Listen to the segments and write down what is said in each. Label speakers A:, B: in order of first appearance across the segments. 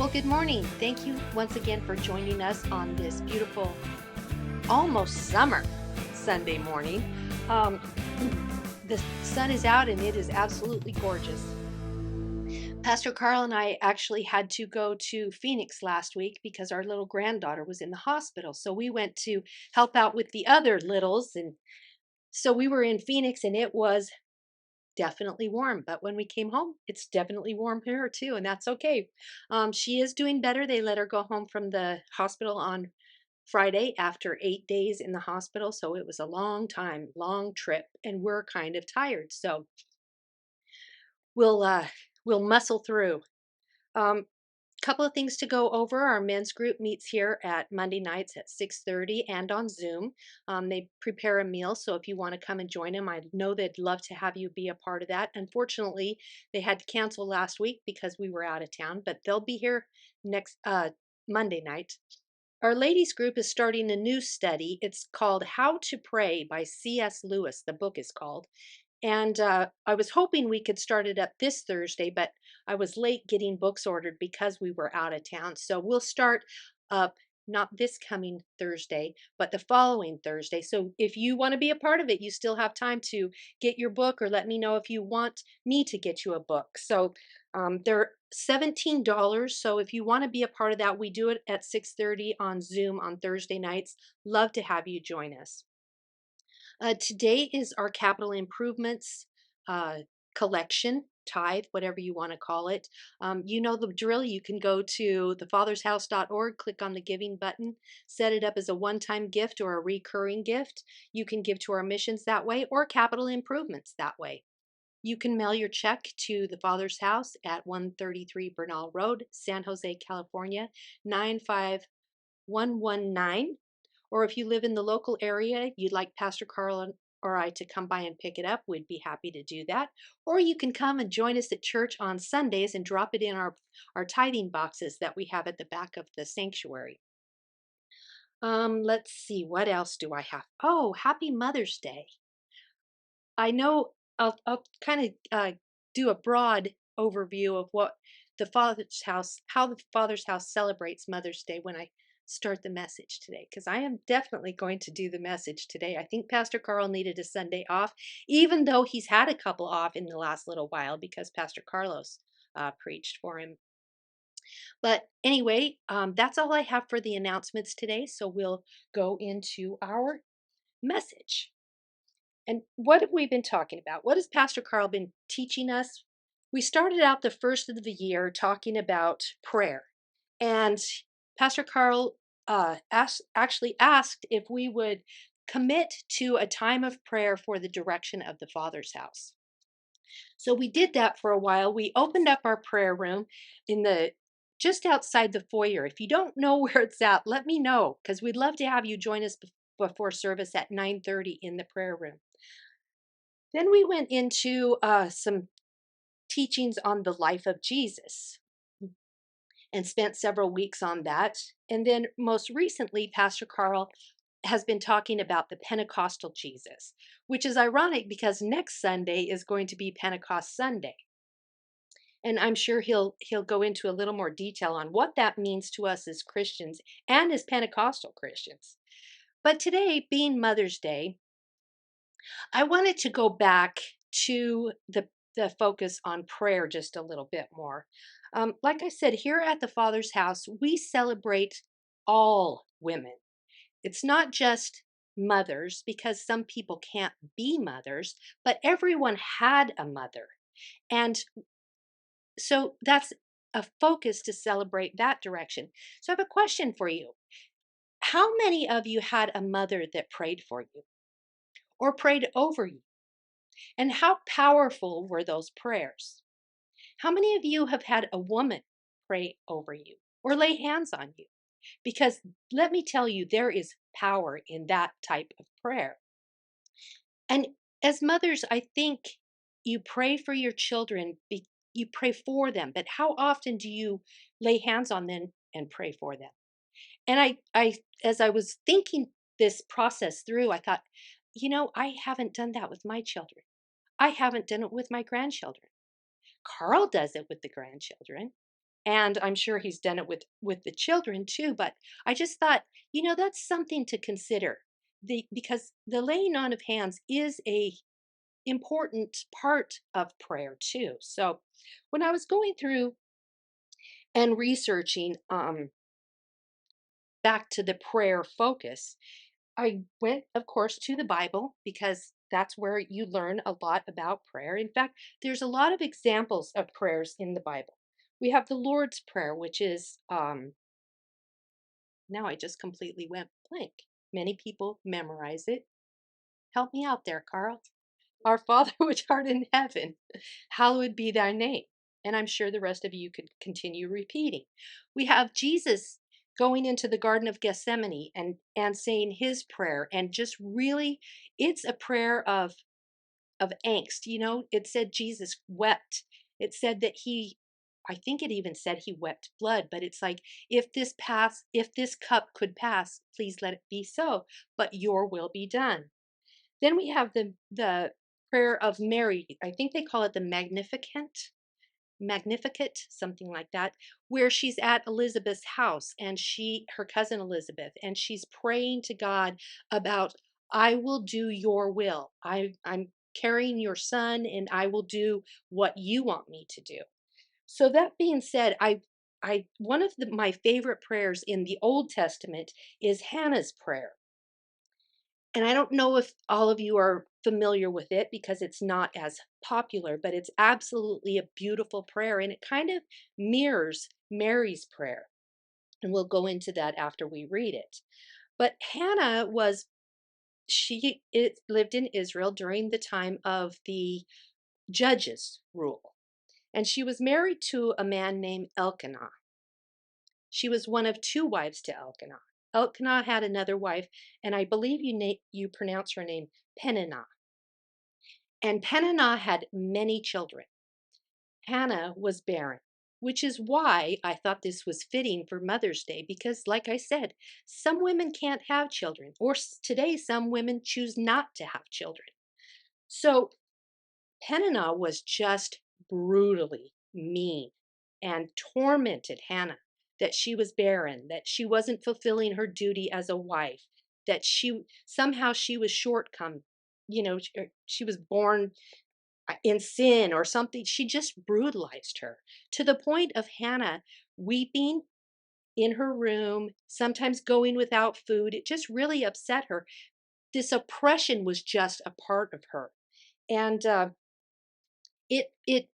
A: Well, good morning. Thank you once again for joining us on this beautiful, almost summer Sunday morning. Um, the sun is out and it is absolutely gorgeous. Pastor Carl and I actually had to go to Phoenix last week because our little granddaughter was in the hospital. So we went to help out with the other littles. And so we were in Phoenix and it was definitely warm. But when we came home, it's definitely warm here too, and that's okay. She is doing better. They let her go home from the hospital on Friday after 8 days in the hospital. So it was a long time, long trip, and we're kind of tired. So we'll uh, we'll muscle through. Um, Couple of things to go over. Our men's group meets here at Monday nights at 6:30 and on Zoom. They prepare a meal, so if you want to come and join them, I know they'd love to have you be a part of that. Unfortunately, they had to cancel last week because we were out of town, but they'll be here next Monday night. Our ladies group is starting a new study. It's called How to Pray by C.S. Lewis, the book is called. And I was hoping we could start it up this Thursday, but I was late getting books ordered because we were out of town. So we'll start up not this coming Thursday, but the following Thursday. So if you want to be a part of it, you still have time to get your book, or let me know if you want me to get you a book. So they're $17. So if you want to be a part of that, we do it at 6:30 on Zoom on Thursday nights. Love to have you join us. Today is our capital improvements uh, collection, tithe, whatever you want to call it. You know the drill. You can go to thefathershouse.org, click on the giving button, set it up as a one time gift or a recurring gift. You can give to our missions that way or capital improvements that way. You can mail your check to the Father's House at 133 Bernal Road, San Jose, California, 95119. Or if you live in the local area, you'd like Pastor Carl or I to come by and pick it up, we'd be happy to do that. Or you can come and join us at church on Sundays and drop it in our tithing boxes that we have at the back of the sanctuary. Let's see, what else do I have? Oh, happy Mother's Day. I know I'll kind of do a broad overview of what the Father's House, how the Father's House celebrates Mother's Day when I start the message today, because I am definitely going to do the message today. I think Pastor Carl needed a Sunday off, even though he's had a couple off in the last little while because Pastor Carlos preached for him. But anyway, that's all I have for the announcements today. So we'll go into our message. And what have we been talking about? What has Pastor Carl been teaching us? We started out the first of the year talking about prayer. And Pastor Carl actually asked if we would commit to a time of prayer for the direction of the Father's house. So we did that for a while. We opened up our prayer room in the just outside the foyer. If you don't know where it's at, let me know because we'd love to have you join us before service at 9:30 in the prayer room. Then we went into some teachings on the life of Jesus and spent several weeks on that. And then most recently, Pastor Carl has been talking about the Pentecostal Jesus, which is ironic because next Sunday is going to be Pentecost Sunday. And I'm sure he'll go into a little more detail on what that means to us as Christians and as Pentecostal Christians. But today, being Mother's Day, I wanted to go back to the focus on prayer just a little bit more. Like I said, here at the Father's House, we celebrate all women. It's not just mothers because some people can't be mothers, but everyone had a mother. And so that's a focus to celebrate that direction. So I have a question for you. How many of you had a mother that prayed for you or prayed over you? And how powerful were those prayers? How many of you have had a woman pray over you or lay hands on you? Because let me tell you, there is power in that type of prayer. And as mothers, I think you pray for your children, you pray for them, but how often do you lay hands on them and pray for them? And as I was thinking this process through, I thought, I haven't done that with my children. I haven't done it with my grandchildren. Carl does it with the grandchildren. And I'm sure he's done it with the children too, but I just thought, that's something to consider. Because the laying on of hands is a important part of prayer too. So when I was going through and researching back to the prayer focus, I went, of course, to the Bible because that's where you learn a lot about prayer. In fact, there's a lot of examples of prayers in the Bible. We have the Lord's Prayer, which is, now I just completely went blank. Many people memorize it. Help me out there, Carl. Our Father which art in heaven, hallowed be thy name. And I'm sure the rest of you could continue repeating. We have Jesus going into the Garden of Gethsemane and saying his prayer, and just really, it's a prayer of angst. It said Jesus wept. It said that I think it even said he wept blood, but it's like, if this cup could pass, please let it be so, but your will be done. Then we have the prayer of Mary. I think they call it the Magnificat, something like that, where she's at Elizabeth's house, and her cousin Elizabeth, and she's praying to God about, I will do your will. I'm carrying your son, and I will do what you want me to do. So that being said, one of my favorite prayers in the Old Testament is Hannah's prayer. And I don't know if all of you are familiar with it because it's not as popular, but it's absolutely a beautiful prayer, and it kind of mirrors Mary's prayer. And we'll go into that after we read it. But Hannah lived in Israel during the time of the judges' rule. And she was married to a man named Elkanah. She was one of two wives to Elkanah. Elkanah had another wife, and I believe you pronounce her name Peninnah. And Peninnah had many children. Hannah was barren, which is why I thought this was fitting for Mother's Day, because, like I said, some women can't have children, or today some women choose not to have children. So Peninnah was just brutally mean and tormented Hannah that she was barren, that she wasn't fulfilling her duty as a wife, that she was shortcome. She was born in sin or something. She just brutalized her to the point of Hannah weeping in her room, sometimes going without food. It just really upset her. This oppression was just a part of her. And it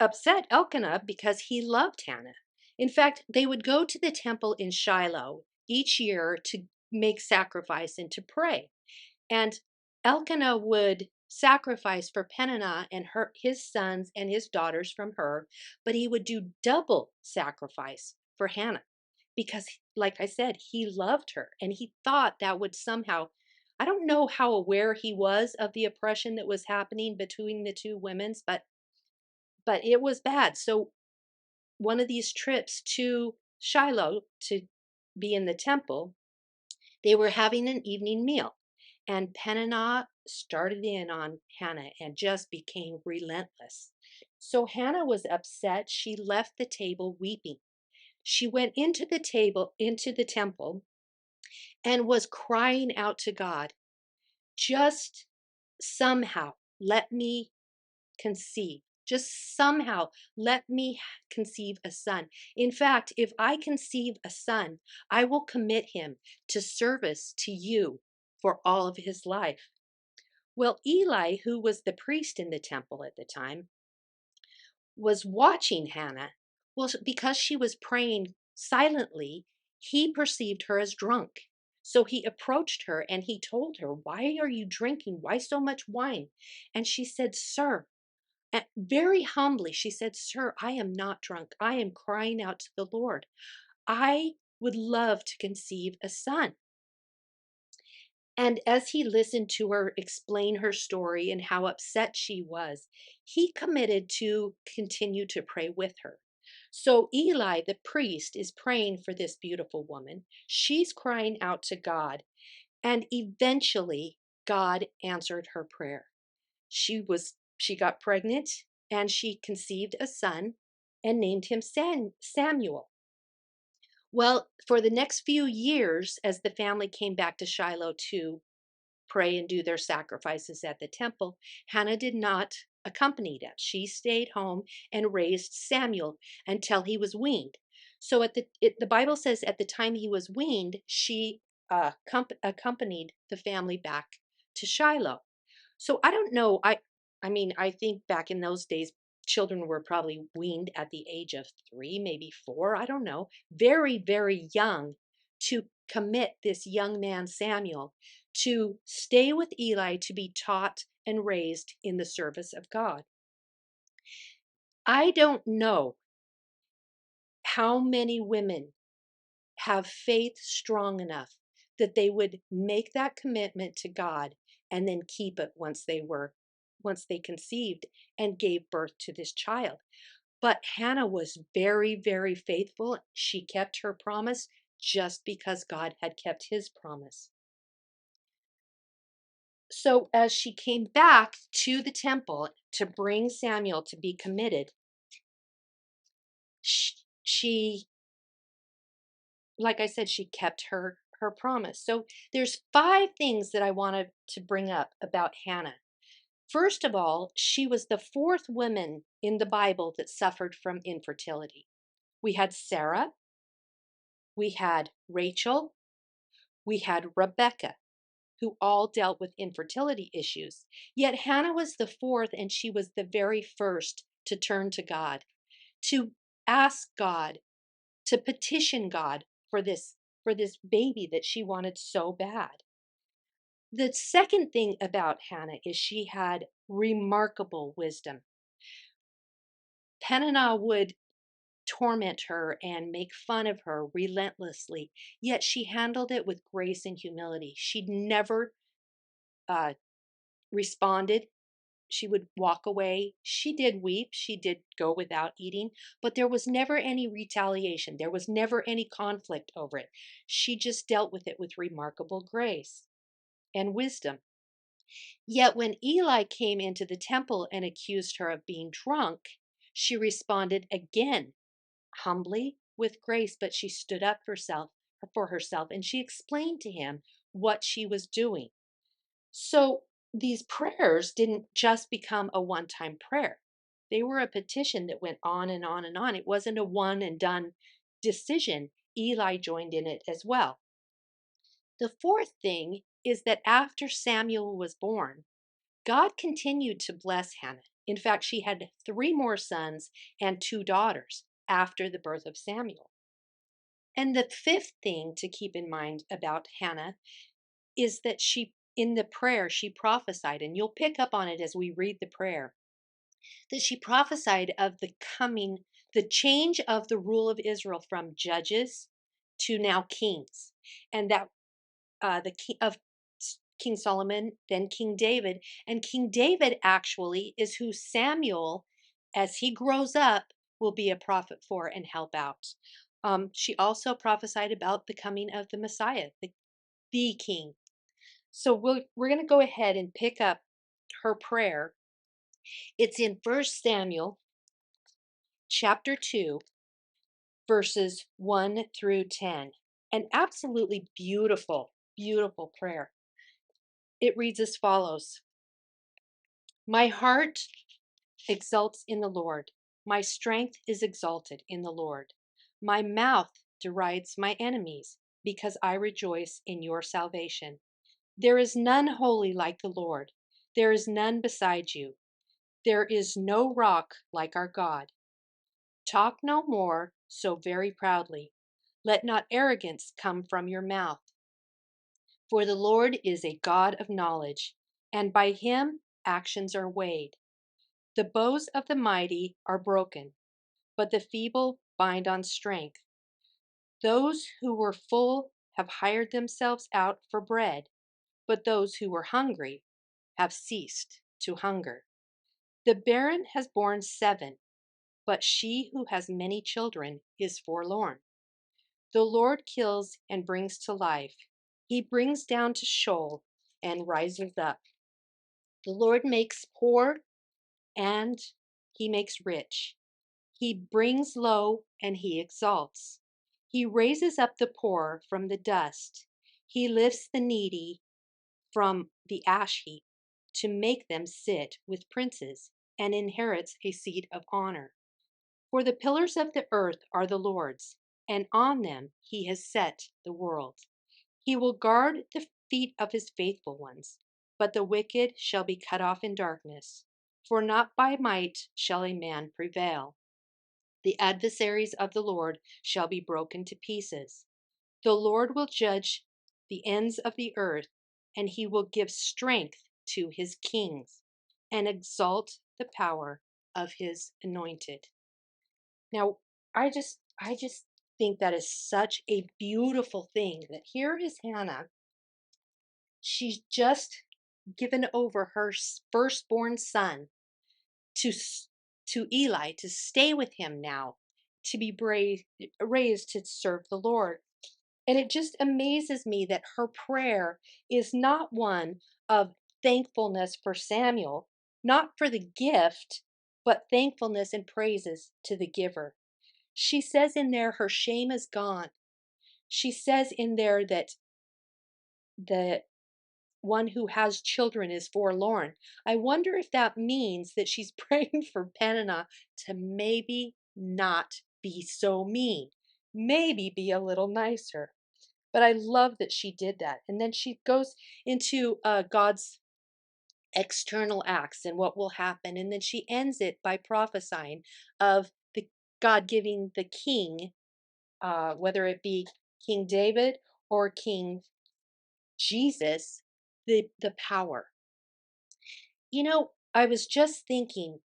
A: upset Elkanah because he loved Hannah. In fact, they would go to the temple in Shiloh each year to make sacrifice and to pray. And Elkanah would sacrifice for Peninnah and his sons and his daughters from her, but he would do double sacrifice for Hannah because, like I said, he loved her, and he thought that would somehow, I don't know how aware he was of the oppression that was happening between the two women's, but it was bad. So one of these trips to Shiloh to be in the temple, they were having an evening meal, and Peninnah started in on Hannah and just became relentless. So Hannah was upset. She left the table weeping. She went into the temple, and was crying out to God, just somehow let me conceive. Just somehow let me conceive a son. In fact, if I conceive a son, I will commit him to service to you for all of his life. Well, Eli, who was the priest in the temple at the time, was watching Hannah. Well, because she was praying silently, he perceived her as drunk. So he approached her and he told her, "Why are you drinking? Why so much wine?" And she said, "Sir," and very humbly, she said, "Sir, I am not drunk. I am crying out to the Lord. I would love to conceive a son." And as he listened to her explain her story and how upset she was, he committed to continue to pray with her. So Eli, the priest, is praying for this beautiful woman. She's crying out to God. And eventually, God answered her prayer. She got pregnant and she conceived a son. and named him Samuel. Well, for the next few years, as the family came back to Shiloh to pray and do their sacrifices at the temple, Hannah did not accompany them. She stayed home and raised Samuel until he was weaned. So the Bible says at the time he was weaned, she accompanied the family back to Shiloh. So I don't know. I mean, I think back in those days, children were probably weaned at the age of 3, maybe 4. I don't know. Very, very young to commit this young man Samuel to stay with Eli to be taught and raised in the service of God. I don't know how many women have faith strong enough that they would make that commitment to God and then keep it once they conceived and gave birth to this child. But Hannah was very, very faithful. She kept her promise just because God had kept his promise. So as she came back to the temple to bring Samuel to be committed, she like I said, she kept her promise. So there's 5 things that I wanted to bring up about Hannah. First of all, she was the 4th woman in the Bible that suffered from infertility. We had Sarah, we had Rachel, we had Rebecca, who all dealt with infertility issues. Yet Hannah was the 4th, and she was the very first to turn to God, to ask God, to petition God for this baby that she wanted so bad. The second thing about Hannah is she had remarkable wisdom. Peninnah would torment her and make fun of her relentlessly, yet she handled it with grace and humility. She never uh, responded. She would walk away. She did weep. She did go without eating, but there was never any retaliation. There was never any conflict over it. She just dealt with it with remarkable grace and wisdom. Yet when Eli came into the temple and accused her of being drunk, she responded again, humbly, with grace, but she stood up for herself and she explained to him what she was doing. So these prayers didn't just become a one-time prayer. They were a petition that went on and on and on. It wasn't a one and done decision. Eli joined in it as well. The 4th thing is that after Samuel was born, God continued to bless Hannah. In fact, she had 3 more sons and 2 daughters after the birth of Samuel. And the 5th thing to keep in mind about Hannah is that in the prayer, she prophesied, and you'll pick up on it as we read the prayer, that she prophesied of the change of the rule of Israel from judges to now kings, and that the king of King Solomon, then King David. And King David actually is who Samuel, as he grows up, will be a prophet for and help out. She also prophesied about the coming of the Messiah, the king. So we're going to go ahead and pick up her prayer. It's in 1 Samuel chapter 2, verses 1 through 10. An absolutely beautiful, beautiful prayer. It reads as follows. My heart exults in the Lord. My strength is exalted in the Lord. My mouth derides my enemies because I rejoice in your salvation. There is none holy like the Lord. There is none beside you. There is no rock like our God. Talk no more so very proudly. Let not arrogance come from your mouth. For the Lord is a God of knowledge, and by him actions are weighed. The bows of the mighty are broken, but the feeble bind on strength. Those who were full have hired themselves out for bread, but those who were hungry have ceased to hunger. The barren has borne 7, but she who has many children is forlorn. The Lord kills and brings to life. He brings down to Sheol and rises up. The Lord makes poor and he makes rich. He brings low and he exalts. He raises up the poor from the dust. He lifts the needy from the ash heap to make them sit with princes and inherits a seat of honor. For the pillars of the earth are the Lord's, and on them he has set the world. He will guard the feet of his faithful ones, but the wicked shall be cut off in darkness. For not by might shall a man prevail. The adversaries of the Lord shall be broken to pieces. The Lord will judge the ends of the earth, and he will give strength to his kings and exalt the power of his anointed. Now, I just think that is such a beautiful thing that here is Hannah. She's just given over her firstborn son to to Eli to stay with him now, to be raised to serve the Lord. And it just amazes me that her prayer is not one of thankfulness for Samuel, not for the gift, but thankfulness and praises to the giver. She says in there her shame is gone. She says in there that the one who has children is forlorn. I wonder if that means that she's praying for Peninnah to maybe not be so mean, maybe be a little nicer. But I love that she did that. And then she goes into God's external acts and what will happen. And then she ends it by prophesying of the God giving the king, whether it be King David or King Jesus, the power. You know, I was just thinking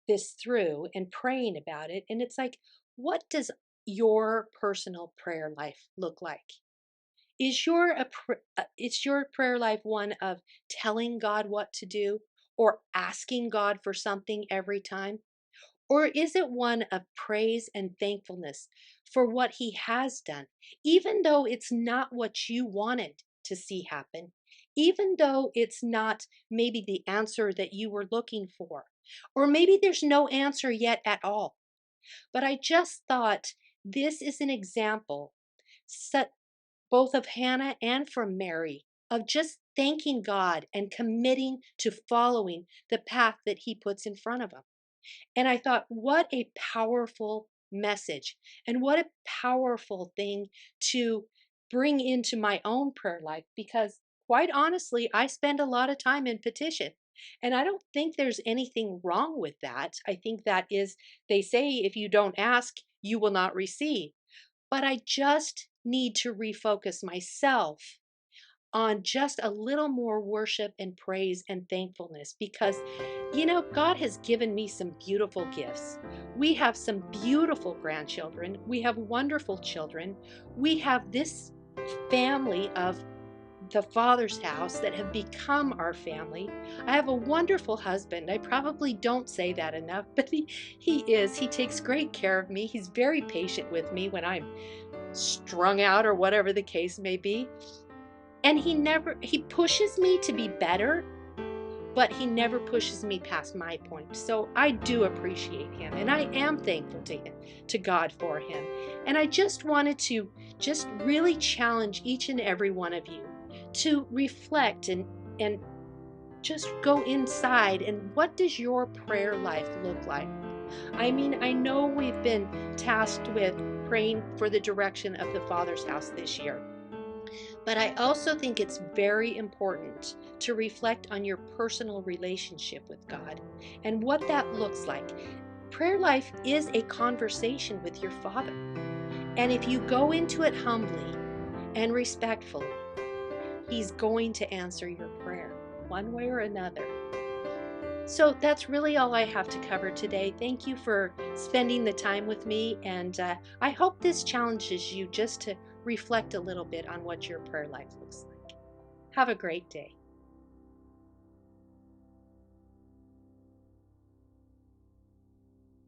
A: this through and praying about it, and it's like, what does your personal prayer life look like? Is your prayer life one of telling God what to do or asking God for something every time? Or is it one of praise and thankfulness for what he has done, even though it's not what you wanted to see happen, even though it's not maybe the answer that you were looking for, or maybe there's no answer yet at all? But I just thought this is an example, set both of Hannah and from Mary, of just thanking God and committing to following the path that he puts in front of them. And I thought, what a powerful message and what a powerful thing to bring into my own prayer life, because quite honestly, I spend a lot of time in petition. And I don't think there's anything wrong with that. I think that is, they say, if you don't ask, you will not receive. But I just need to refocus myself on just a little more worship and praise and thankfulness, because God has given me some beautiful gifts. We have some beautiful grandchildren. We have wonderful children. We have this family of the Father's house that have become our family. I have a wonderful husband. I probably don't say that enough, but he takes great care of me. He's very patient with me when I'm strung out or whatever the case may be. And he pushes me to be better, but he never pushes me past my point. So I do appreciate him, and I am thankful to him, to God for him. And I just wanted to just really challenge each and every one of you to reflect and just go inside, and what does your prayer life look like? I mean, I know we've been tasked with praying for the direction of the Father's house this year. But I also think it's very important to reflect on your personal relationship with God and what that looks like. Prayer life is a conversation with your Father. And if you go into it humbly and respectfully, He's going to answer your prayer one way or another. So that's really all I have to cover today. Thank you for spending the time with me, and I hope this challenges you just to reflect a little bit on what your prayer life looks like. Have a great day.